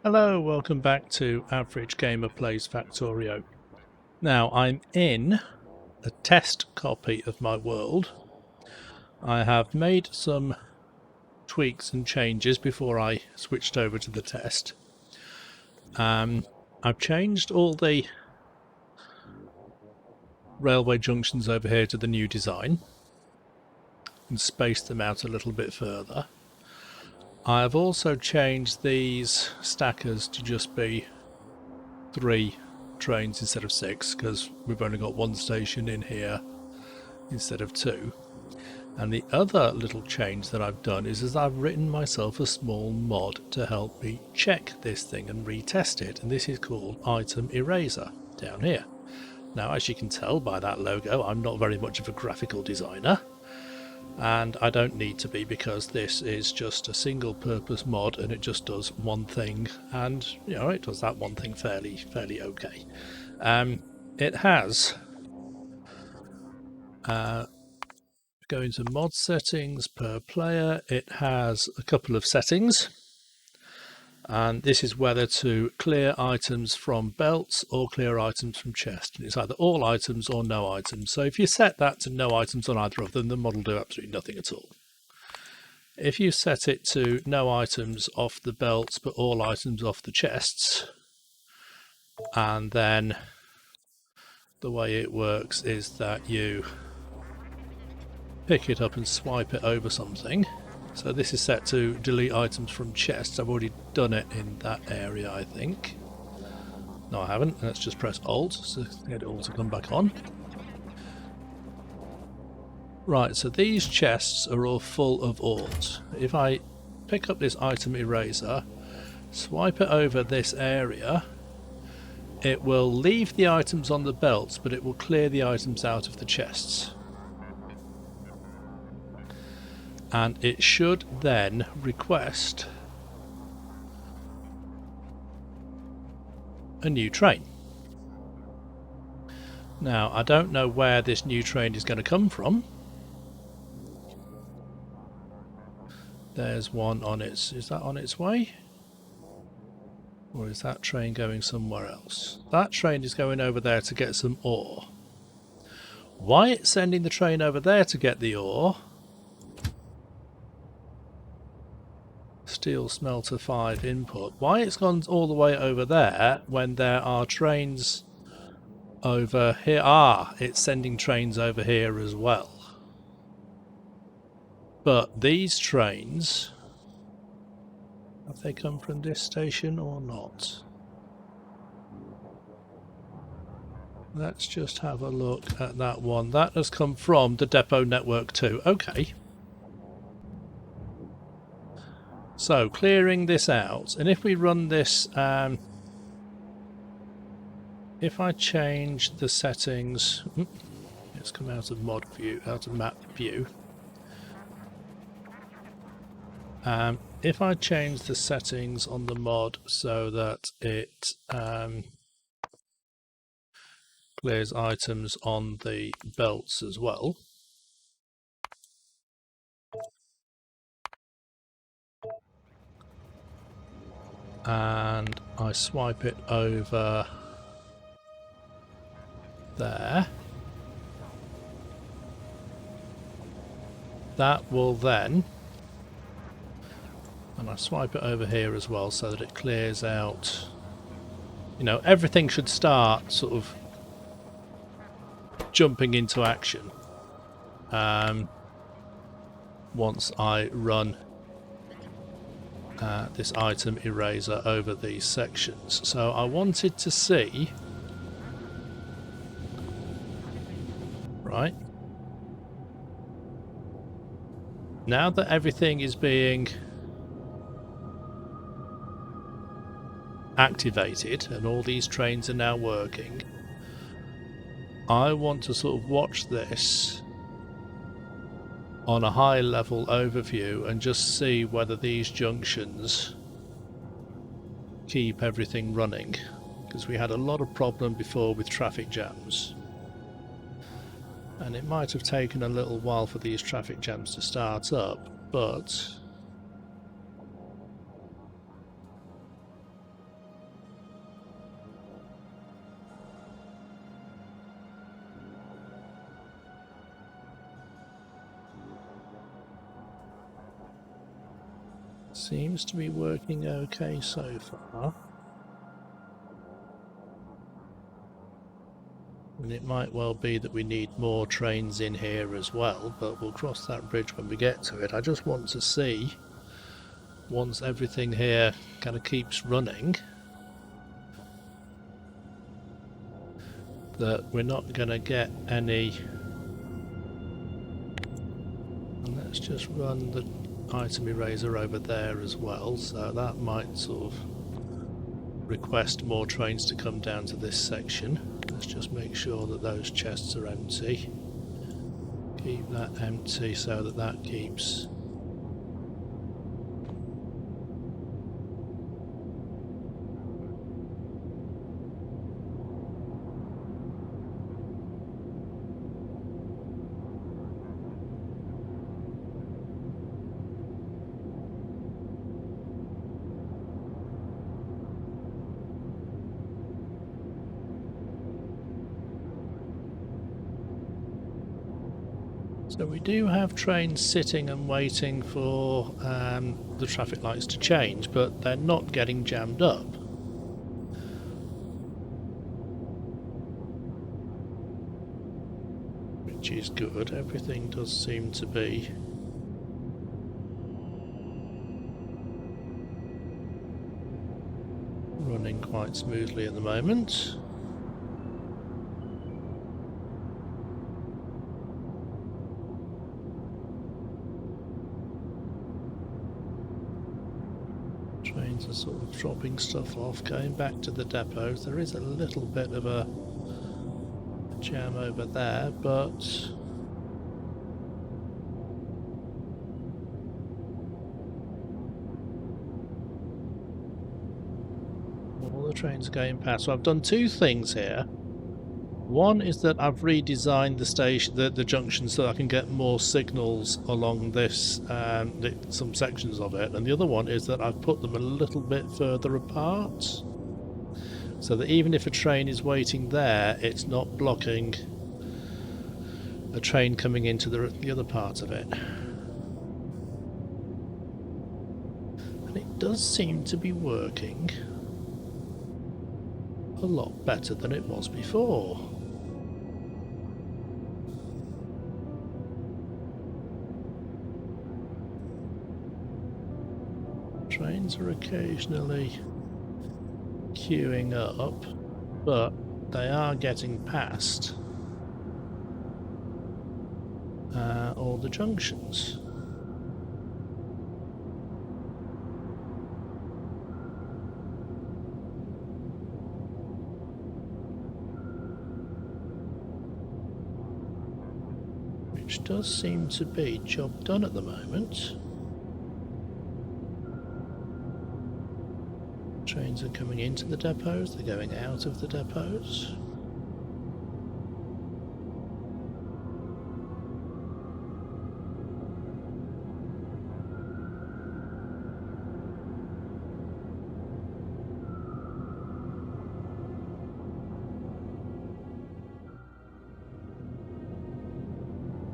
Hello, welcome back to Average Gamer Plays Factorio. Now, I'm in a test copy of my world. I have made some tweaks and changes before I switched over to the test. I've changed all the railway junctions over here to the new design and spaced them out a little bit further. I have also changed these stackers to just be 3 trains instead of 6 because we've only got 1 station in here instead of 2. And the other little change that I've done is I've written myself a small mod to help me check this thing and retest it, and this is called Item Eraser down here. Now, as you can tell by that logo, I'm not very much of a graphical designer, and I don't need to be because this is just a single purpose mod and it just does one thing, and you know, it does that one thing fairly okay. It has go into mod settings per player. It has a couple of settings, and this is whether to clear items from belts or clear items from chest. It's either all items or no items. So if you set that to no items on either of them, the mod will do absolutely nothing at all. If you set it to no items off the belts but all items off the chests, and then the way it works is that you pick it up and swipe it over something. So this is set to delete items from chests. I've already done it in that area, I think. No, I haven't. Let's just press Alt to get it all to come back on. Right, so these chests are all full of ores. If I pick up this item eraser, swipe it over this area, it will leave the items on the belts, but it will clear the items out of the chests. And it should then request a new train. Now, I don't know where this new train is going to come from. There's one on its... is that on its way? Or is that train going somewhere else? That train is going over there to get some ore. Why it's sending the train over there to get the ore... Steel smelter 5 input. Why it's gone all the way over there when there are trains over here? Ah, it's sending trains over here as well. But these trains, have they come from this station or not? Let's just have a look at that one. That has come from the depot network too. Okay. So, clearing this out, and if we run this, if I change the settings, let's come out of mod view, out of map view. If I change the settings on the mod so that it clears items on the belts as well. And I swipe it over there. That will then, and I swipe it over here as well so that it clears out, you know, everything should start sort of jumping into action once I run this item eraser over these sections. So I wanted to see, right, now that everything is being activated and all these trains are now working, I want to sort of watch this on a high level overview and just see whether these junctions keep everything running, because we had a lot of problem before with traffic jams, and it might have taken a little while for these traffic jams to start up, but Seems to be working okay so far. And it might well be that we need more trains in here as well, but we'll cross that bridge when we get to it. I just want to see, once everything here kind of keeps running, that we're not going to get any... And let's just run the item eraser over there as well, so that might sort of request more trains to come down to this section. Let's just make sure that those chests are empty. Keep that empty so that that keeps... So we do have trains sitting and waiting for the traffic lights to change, but they're not getting jammed up. Which is good. Everything does seem to be running quite smoothly at the moment. Trains are sort of dropping stuff off, going back to the depots. There is a little bit of a jam over there, but all the trains are going past. So I've done two things here. One is that I've redesigned the station, the junction, so I can get more signals along this, some sections of it. And the other one is that I've put them a little bit further apart, so that even if a train is waiting there, it's not blocking a train coming into the other part of it. And it does seem to be working a lot better than it was before. Trains are occasionally queuing up, but they are getting past all the junctions. Which does seem to be job done at the moment. Trains are coming into the depots, they're going out of the depots.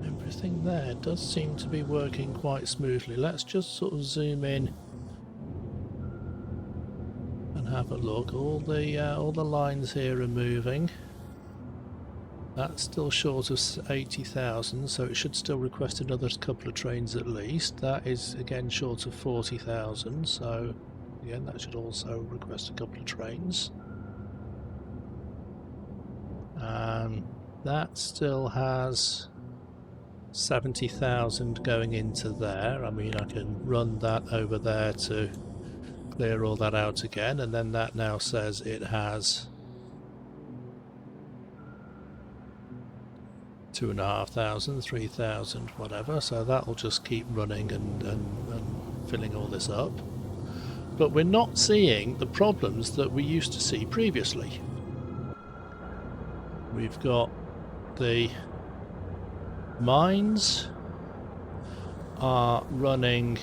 Everything there does seem to be working quite smoothly. Let's just sort of zoom in and have a look. All the lines here are moving. That's still short of 80,000, so it should still request another couple of trains at least. That is again short of 40,000, so again that should also request a couple of trains. That still has 70,000 going into there. I mean, I can run that over there to clear all that out again, and then that now says it has 2,500, 3,000, whatever, so that'll just keep running and filling all this up. But we're not seeing the problems that we used to see previously. We've got the mines are running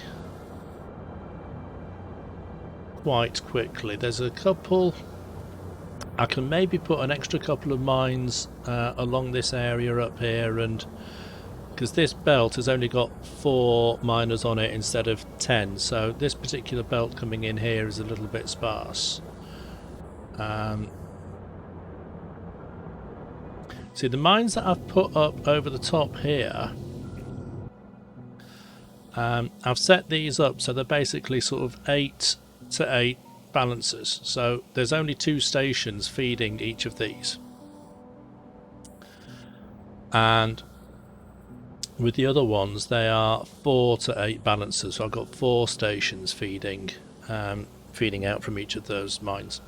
quite quickly. There's a couple, I can maybe put an extra couple of mines along this area up here and because this belt has only got 4 miners on it instead of 10, so this particular belt coming in here is a little bit sparse. See, the mines that I've put up over the top here, I've set these up so they're basically sort of 8 to 8 balancers, so there's only 2 stations feeding each of these, and with the other ones they are 4 to 8 balancers, so I've got 4 stations feeding out from each of those mines.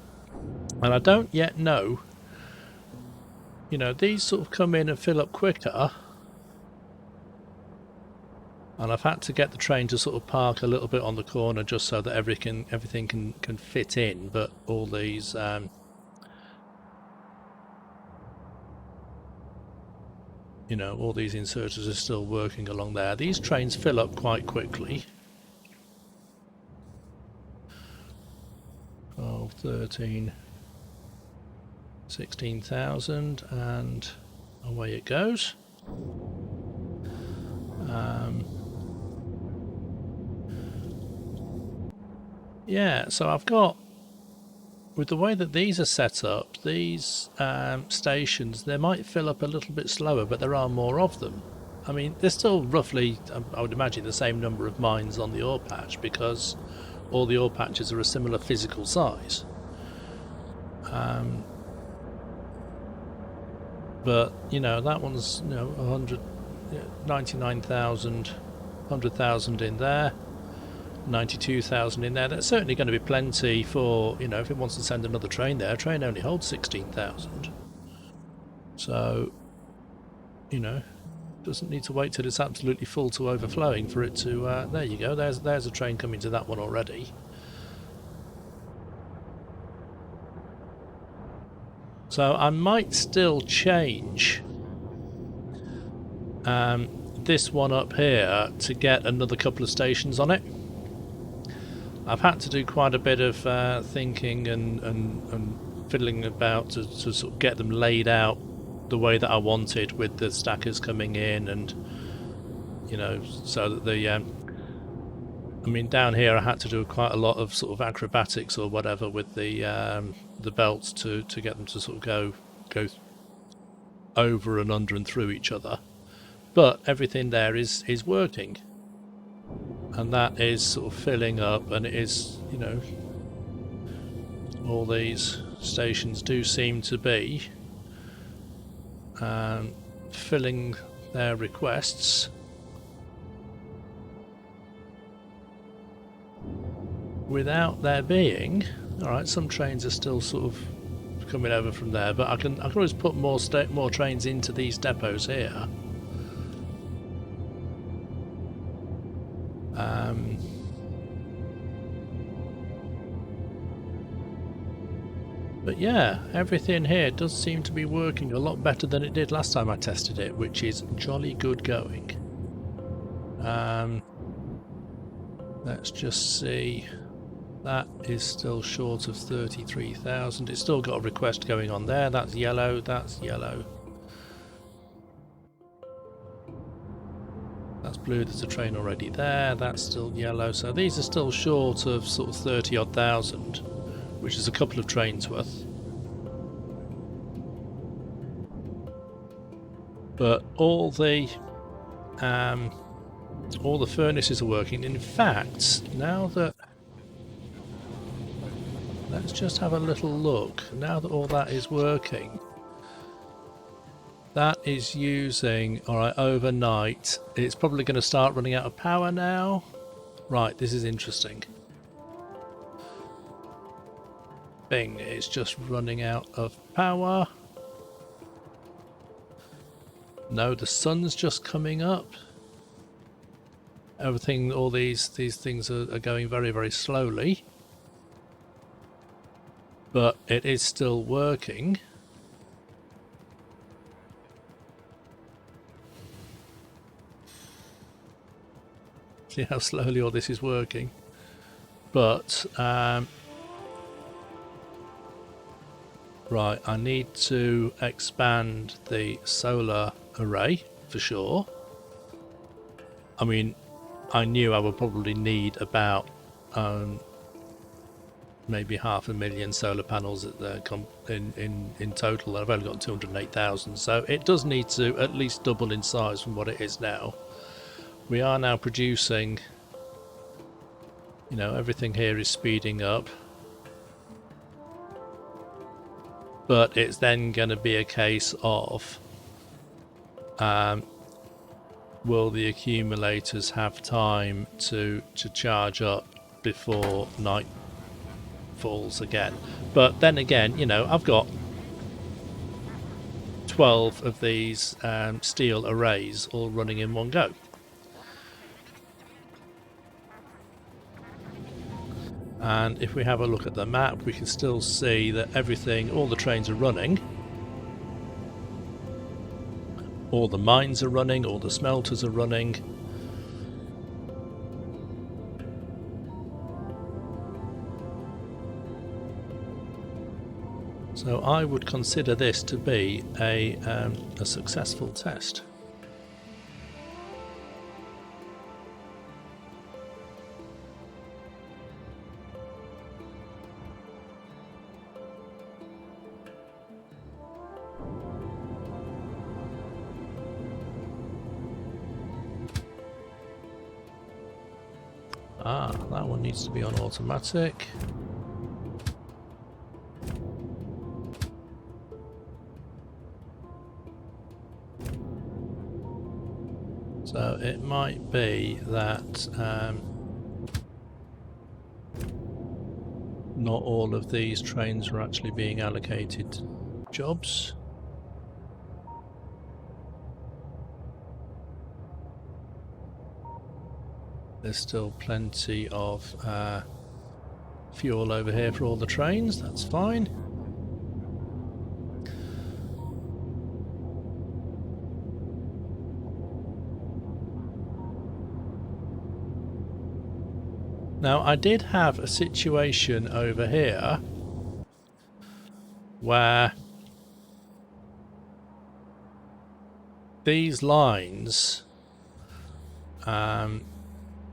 And I don't yet know, you know, these sort of come in and fill up quicker, and I've had to get the train to sort of park a little bit on the corner just so that everything can fit in, but all these you know, all these inserters are still working along there. These trains fill up quite quickly. 12, 13, 16,000, and away it goes. Yeah, so I've got, with the way that these are set up, these stations, they might fill up a little bit slower, but there are more of them. I mean, there's still roughly, I would imagine, the same number of mines on the ore patch, because all the ore patches are a similar physical size. But, you know, that one's, you know, 99,000, 100,000 in there. 92,000 in there. That's certainly going to be plenty for, you know, if it wants to send another train there. A train only holds 16,000, so, you know, doesn't need to wait till it's absolutely full to overflowing for it to there you go, there's a train coming to that one already. So I might still change this one up here to get another couple of stations on it. I've had to do quite a bit of thinking and fiddling about to sort of get them laid out the way that I wanted, with the stackers coming in, and, you know, so that the I mean, down here I had to do quite a lot of sort of acrobatics or whatever with the belts to get them to sort of go over and under and through each other, but everything there is working. And that is sort of filling up, and it is, you know, all these stations do seem to be filling their requests without there being, alright, some trains are still sort of coming over from there, but I can always put more trains into these depots here. But yeah, everything here does seem to be working a lot better than it did last time I tested it, which is jolly good going. Let's just see. That is still short of 33,000. It's still got a request going on there. That's yellow. That's yellow. That's blue. There's a train already there. That's still yellow. So these are still short of sort of 30-odd thousand, which is a couple of trains worth. But all the furnaces are working. In fact, now that, let's just have a little look. Now that all that is working, that is using, alright, overnight. It's probably going to start running out of power now. Right, this is interesting. Bing, it's just running out of power. No, the sun's just coming up. Everything, all these things are going very, very slowly. But it is still working. See how slowly all this is working. But, right, I need to expand the solar array for sure. I mean, I knew I would probably need about maybe 500,000 solar panels in total. I've only got 208,000, so it does need to at least double in size from what it is now. We are now producing, you know, everything here is speeding up, but it's then going to be a case of will the accumulators have time to charge up before night falls again. But then again, you know, I've got 12 of these steel arrays all running in one go. And if we have a look at the map, we can still see that everything, all the trains are running. All the mines are running, all the smelters are running. So I would consider this to be a successful test. Ah, that one needs to be on automatic. So it might be that not all of these trains are actually being allocated jobs. There's still plenty of fuel over here for all the trains, that's fine. Now I did have a situation over here where these lines, I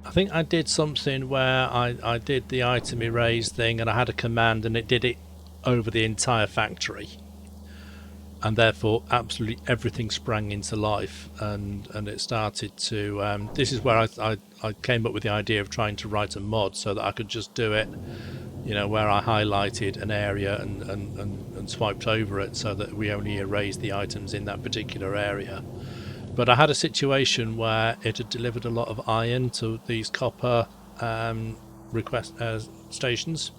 think I did something where I did the item erase thing and I had a command and it did it over the entire factory, and therefore absolutely everything sprang into life, and it started to this is where I came up with the idea of trying to write a mod so that I could just do it, you know, where I highlighted an area and swiped over it so that we only erased the items in that particular area. But I had a situation where it had delivered a lot of iron to these copper request stations.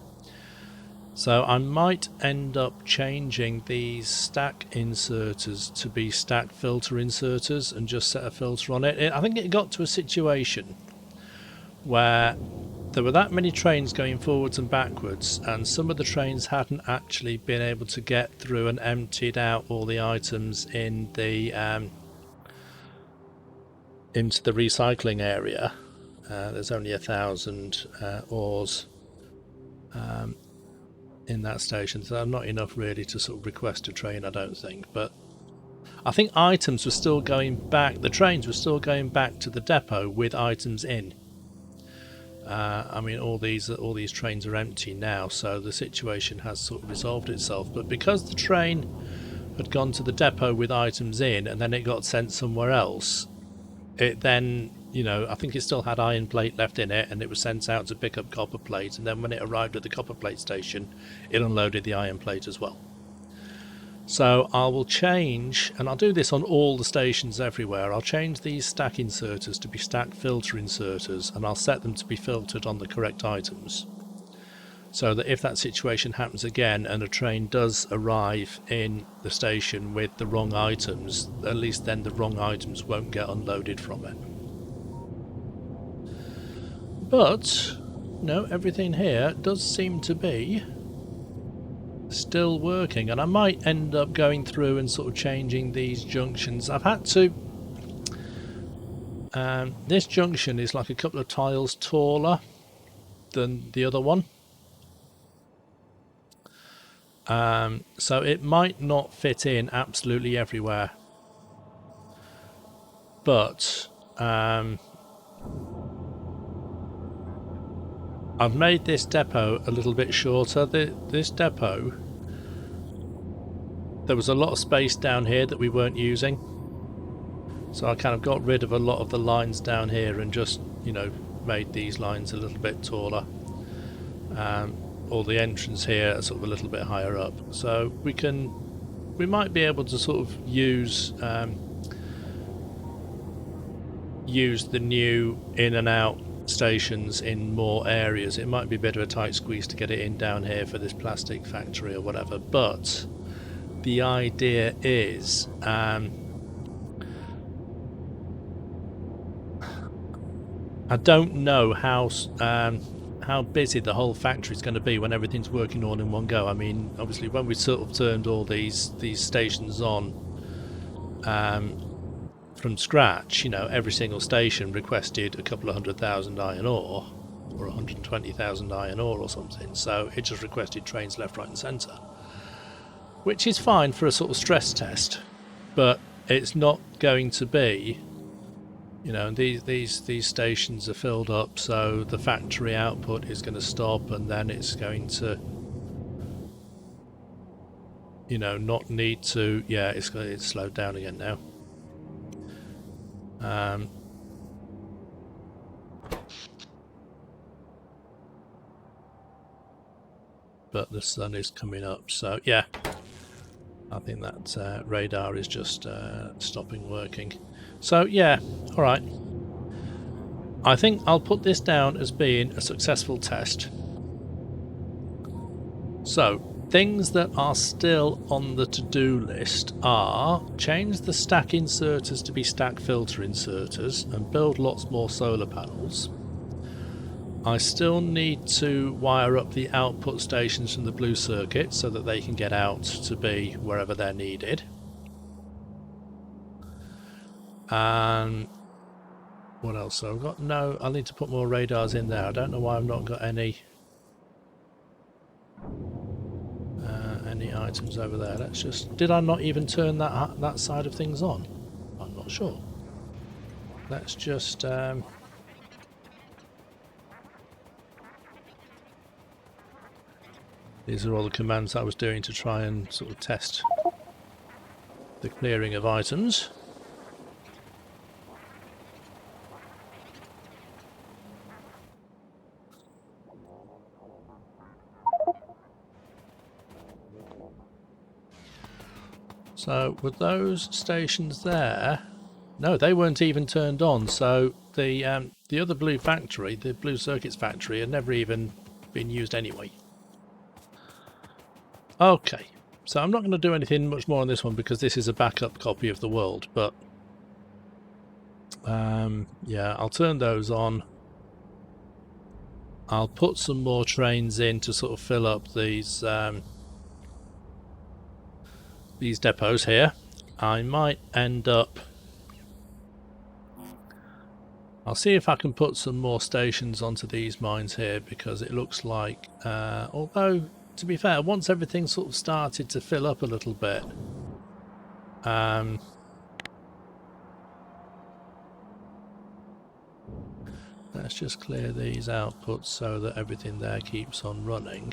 So I might end up changing these stack inserters to be stack filter inserters and just set a filter on it. I think it got to a situation where there were that many trains going forwards and backwards, and some of the trains hadn't actually been able to get through and emptied out all the items in the into the recycling area. There's only 1,000 ores in that station, so not enough really to sort of request a train, I don't think. But I think items were still going back, the trains were still going back to the depot with items in. I mean, all these trains are empty now, so the situation has sort of resolved itself. But because the train had gone to the depot with items in and then it got sent somewhere else, it then, you know, I think it still had iron plate left in it and it was sent out to pick up copper plate, and then when it arrived at the copper plate station it unloaded the iron plate as well. So I will change, and I'll do this on all the stations everywhere, I'll change these stack inserters to be stack filter inserters, and I'll set them to be filtered on the correct items, so that if that situation happens again and a train does arrive in the station with the wrong items, at least then the wrong items won't get unloaded from it. But no, everything here does seem to be still working, and I might end up going through and sort of changing these junctions. I've had to this junction is like a couple of tiles taller than the other one. So it might not fit in absolutely everywhere, but I've made this depot a little bit shorter. This depot, there was a lot of space down here that we weren't using. So I kind of got rid of a lot of the lines down here and just, you know, made these lines a little bit taller. Or the entrance here sort of a little bit higher up. So we might be able to sort of use the new in and out stations in more areas. It might be a bit of a tight squeeze to get it in down here for this plastic factory or whatever, but the idea is I don't know how busy the whole factory is going to be when everything's working all in one go. I mean, obviously when we sort of turned all these stations on from scratch, you know, every single station requested a couple of 100,000 iron ore or 120,000 iron ore or something, so it just requested trains left, right and centre, which is fine for a sort of stress test, but it's not going to be, you know, these stations are filled up, so the factory output is going to stop, and then it's going to, you know, not need to. Yeah, it's slowed down again now. But the sun is coming up, so yeah, I think that radar is just stopping working. So yeah, alright. I think I'll put this down as being a successful test. So, things that are still on the to-do list are change the stack inserters to be stack filter inserters and build lots more solar panels. I still need to wire up the output stations from the blue circuit so that they can get out to be wherever they're needed. And what else? So I've got I need to put more radars in there. I don't know why I've not got any items over there. Let's just, did I not even turn that side of things on? I'm not sure. Let's just these are all the commands I was doing to try and sort of test the clearing of items. So with those stations there, no, they weren't even turned on. So the other blue factory, the blue circuits factory, had never even been used anyway. Okay, so I'm not going to do anything much more on this one because this is a backup copy of the world. But yeah, I'll turn those on. I'll put some more trains in to sort of fill up these depots here. I might end up, I'll see if I can put some more stations onto these mines here, because it looks like although to be fair, once everything sort of started to fill up a little bit, let's just clear these outputs so that everything there keeps on running.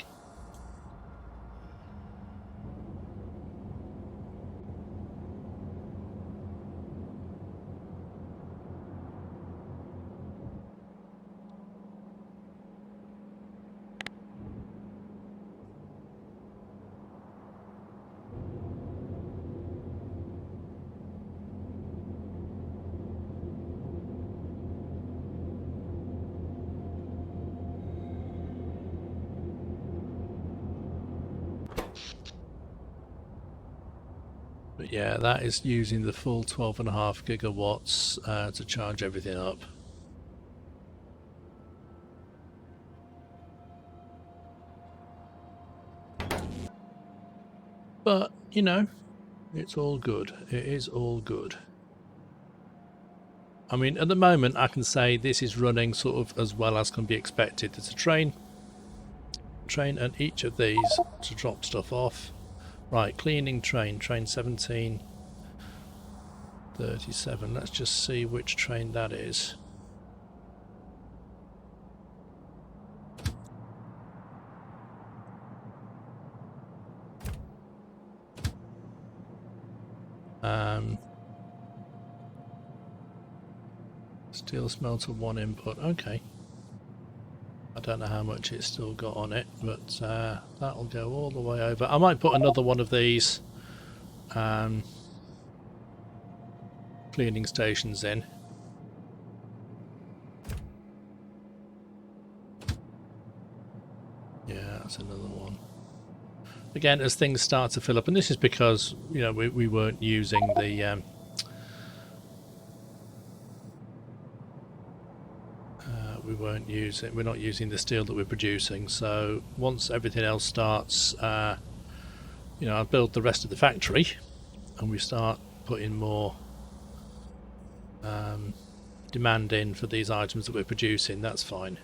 But yeah, that is using the full 12.5 gigawatts to charge everything up. But, you know, it's all good. It is all good. I mean, at the moment, I can say this is running sort of as well as can be expected. There's a train and each of these to drop stuff off. Right, cleaning train 1737. Let's just see which train that is. Steel smelter 1 input, okay. I don't know how much it's still got on it, but that'll go all the way over. I might put another one of these cleaning stations in. Yeah, that's another one. Again, as things start to fill up, and this is because, you know, we weren't using the we're not using the steel that we're producing. So once everything else starts, you know, I'll build the rest of the factory, and we start putting more demand in for these items that we're producing. That's fine.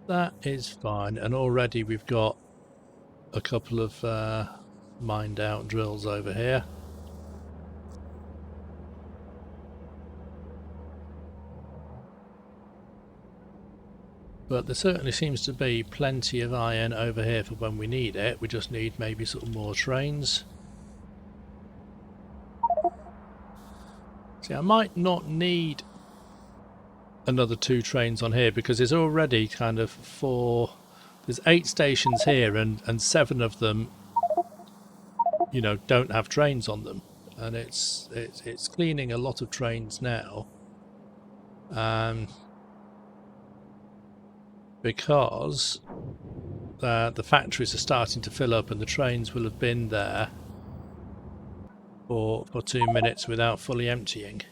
That is fine, and already we've got a couple of mined out drills over here. But there certainly seems to be plenty of iron over here for when we need it. We just need maybe sort of more trains. See, I might not need another 2 trains on here because there's already kind of 4... There's 8 stations here, and 7 of them, you know, don't have trains on them, and it's cleaning a lot of trains now. Because the factories are starting to fill up, and the trains will have been there for 2 minutes without fully emptying.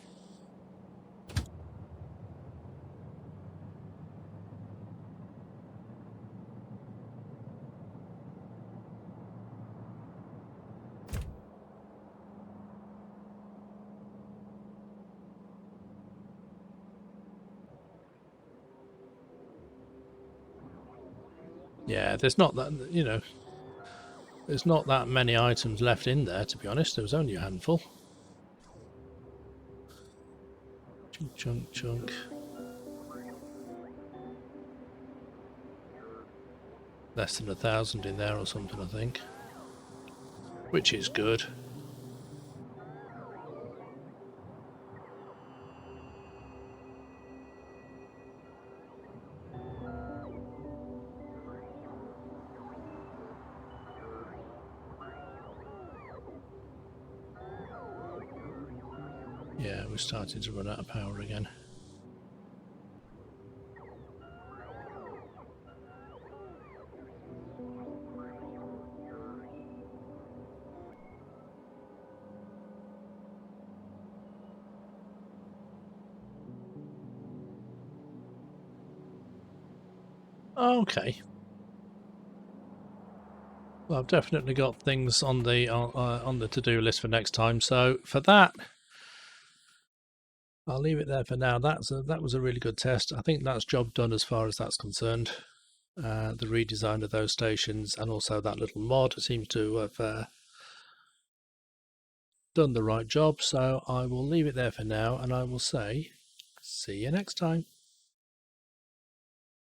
Yeah, there's not that, you know, there's not that many items left in there, to be honest. There was only a handful. Chunk, chunk, chunk. Less than 1,000 in there or something, I think. Which is good. Yeah, we're starting to run out of power again. Okay. Well, I've definitely got things on the to-do list for next time. So for that, I'll leave it there for now. That was a really good test. I think that's job done as far as that's concerned. The redesign of those stations and also that little mod seems to have done the right job. So I will leave it there for now, and I will say, see you next time.